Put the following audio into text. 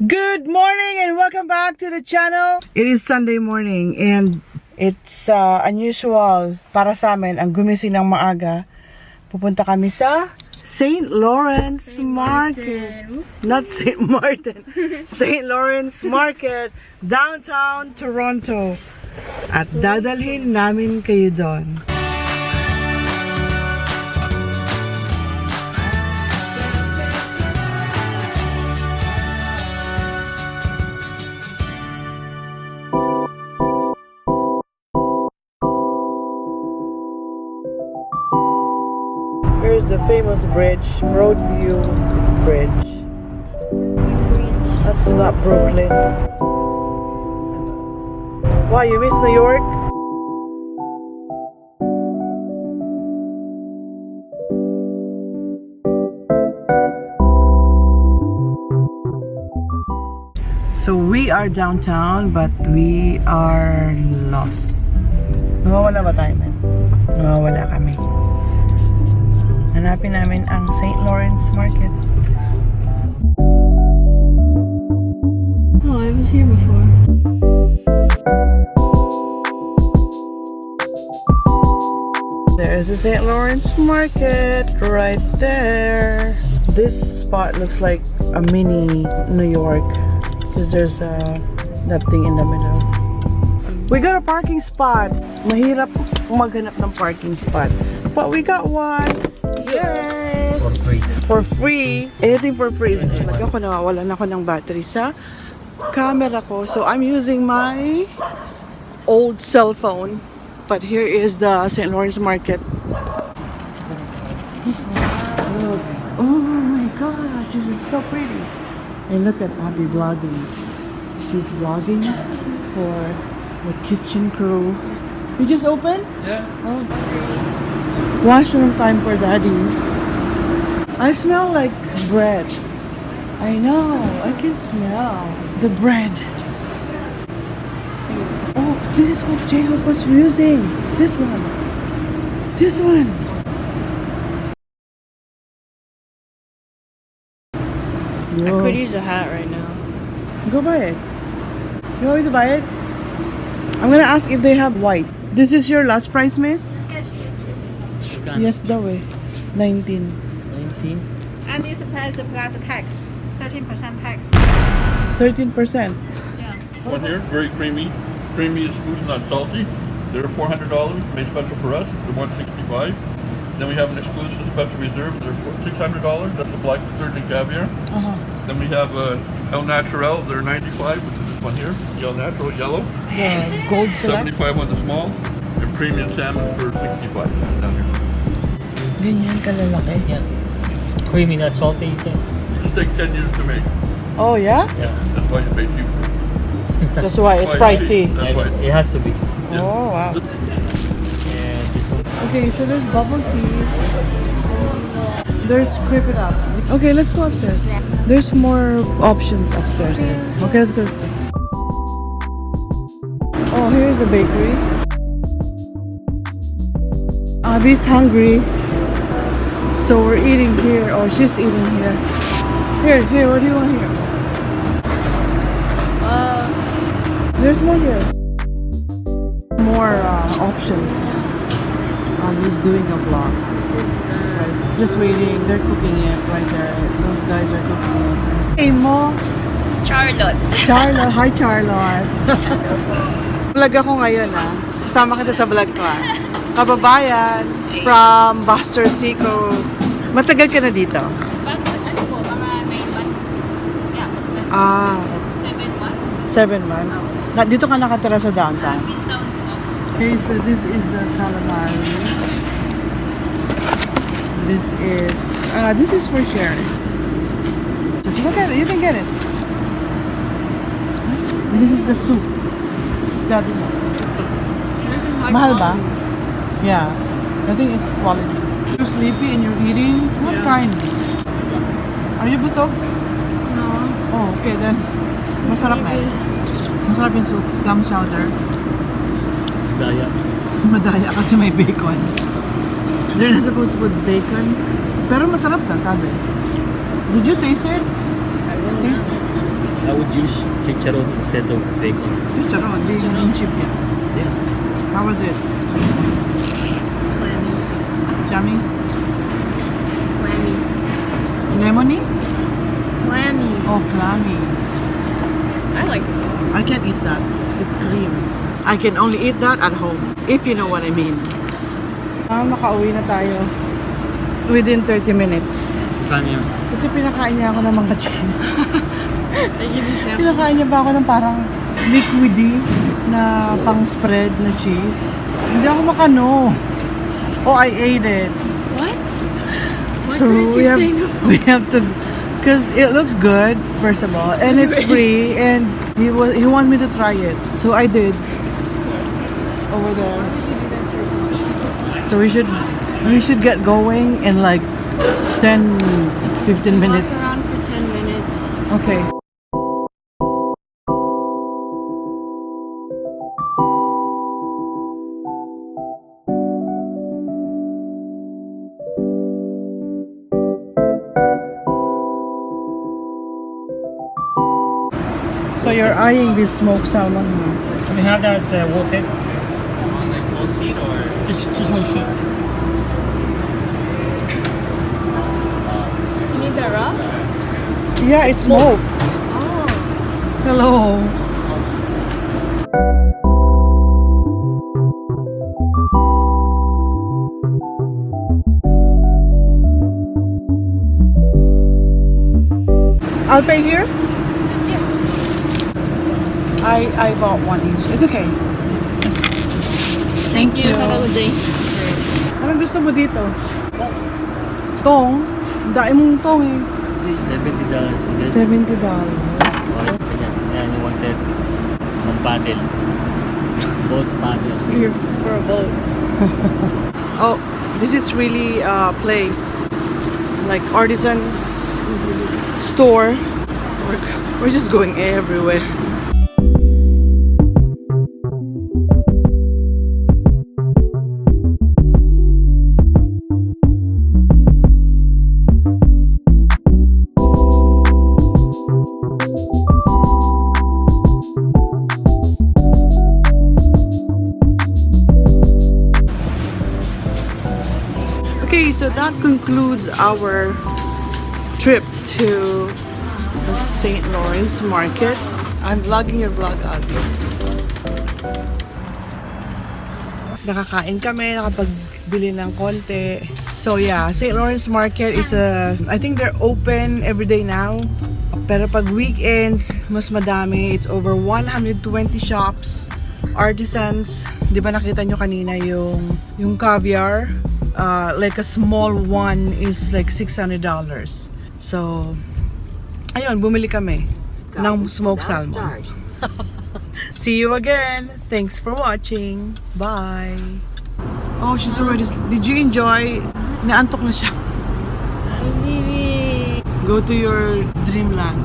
Good morning and welcome back to the channel. It is Sunday morning and it's unusual para sa amin ang gumising ng maaga. Pupunta kami sa St. Lawrence Market. Not St. Martin. St. Lawrence Market, downtown Toronto. At dadalhin namin kayo doon. Here's the famous bridge, Broadview Bridge. That's not Brooklyn. Wow, you missed New York? So we are downtown, but we are lost. Nawawala ba tayo, man? Nawawala kami. Hanapin namin ang St. Lawrence Market. Oh, I was here before. There's the St. Lawrence Market right there. This spot looks like a mini New York because there's that thing in the middle. We got a parking spot. Mahirap maghanap ng parking spot. But we got one. Yes! For free. For free. Anything for free. Ako nawawalan ako ng battery sa camera ko. So I'm using my old cell phone. But here is the St. Lawrence Market. Oh my gosh, this is so pretty. And look at Abby vlogging. She's vlogging for the kitchen crew. You just opened? Yeah. Oh. Washroom time for daddy. I smell like bread. I know, I can smell the bread. Oh, this is what Jhope was using. This one. This one. I could use a hat right now. Go buy it. You want me to buy it? I'm gonna ask if they have white. This is your last price, miss? Yes, daw eh. 19. 19. And this price plus tax, 13% tax. 13%. Yeah. One here, very creamy. Creamy is smooth, not salty. They're $400, made special for us. They're $165. Then we have an exclusive special reserve. They're $600. That's the black sturgeon caviar. Then we have El Natural. They're $95, which is this one here. The El Natural yellow. The gold select. $75 on the small. And premium salmon for $65 down here. Ganyan kalalaki. Yeah. Creamy, not salty, you say? These take 10 years to make. Oh yeah? Yeah. That's why you pay cheap. That's why it's Why it's pricey. cheap. That's why. It has to be. Yeah. Oh wow. And this one. Okay, so there's bubble tea. There's Creep It Up. Okay, let's go upstairs. There's more options upstairs. Okay, let's go. Oh, here's the bakery. Abby's hungry, so we're eating here. Oh, she's eating here. Here. What do you want here? There's more here. More options. Abby's doing a vlog. Right. Just waiting. They're cooking it right there. Those guys are cooking it. Hey, Mo. Charlotte. Charlotte. Hi, Charlotte. Vlog ako ngayon Sasama kita sa vlog ko Kababayan from Buster Seco. Matagal ka na dito? Ano po, mga 9 months. Yeah, 7 months. 7 months. Dito ka nakatira sa downtown? Midtown po. Okay, so this is the calamari. This is for sharing. Look at it, you can get it. This is the soup. Daddy mo. Mahal ba? Yeah. I think it's quality. You're sleepy and you're eating? What kind? Are you busog? No. Oh, okay then. Masarap na. Masarap yung soup. Clam chowder. Daya. Madaya kasi may bacon. They're not supposed to put bacon. Pero masarap ta, sabi. Did you taste it? Taste it. I I would use chicharron instead of bacon. Chicharon, di yung chip yan. Yeah. How was it? Clammy. It's yummy? Clammy. Lemony? Clammy. Oh, clammy. I like it. I can't eat that. It's cream. I can only eat that at home, if you know what I mean. Makauwi na tayo. Within 30 minutes. Kanya. Kasi pinakain niya ako ng mga cheese. They give you samples. Pinakain niya pa ako ng parang liquidy na pang spread na cheese. Hindi ako makano. So I ate it. What? Why So couldn't you say no? we have to, because it looks good first of all, and it's free, and he wants me to try it, so I did. Over there. Why would you do that to yourself? So we should get going in like 10-15 minutes. Walk around for 10 minutes. Okay. So you're eyeing this smoked salmon, huh? Can we have that wolf head? Like one sheet or? Just one sheet. You need that raw? Yeah, it's smoked. Oh. Hello. I'll pay here? Yes. I bought one each. It's okay. Thank you. Have a good day. Anong gusto mo dito? Tong? Ang dami mong tong eh. $70 for this. $70. Okay, kanya. Yan, you wanted one paddle. Both paddles. For a boat. Oh, this is really a place like artisans store. We're just going everywhere. Okay, so that concludes our trip to the St. Lawrence Market. I'm vlogging your vlog out. Nakakain kami, nakapagbili ng konti. So yeah, St. Lawrence Market is I think they're open every day now. Pero pag weekends, mas madami. It's over 120 shops, artisans. Di ba nakita nyo kanina yung caviar? Like a small one is like $600. So, ayun, bumili kami ng smoked salmon. See you again. Thanks for watching. Bye. Oh, she's already. Did you enjoy? Naantok na siya. Go to your dreamland.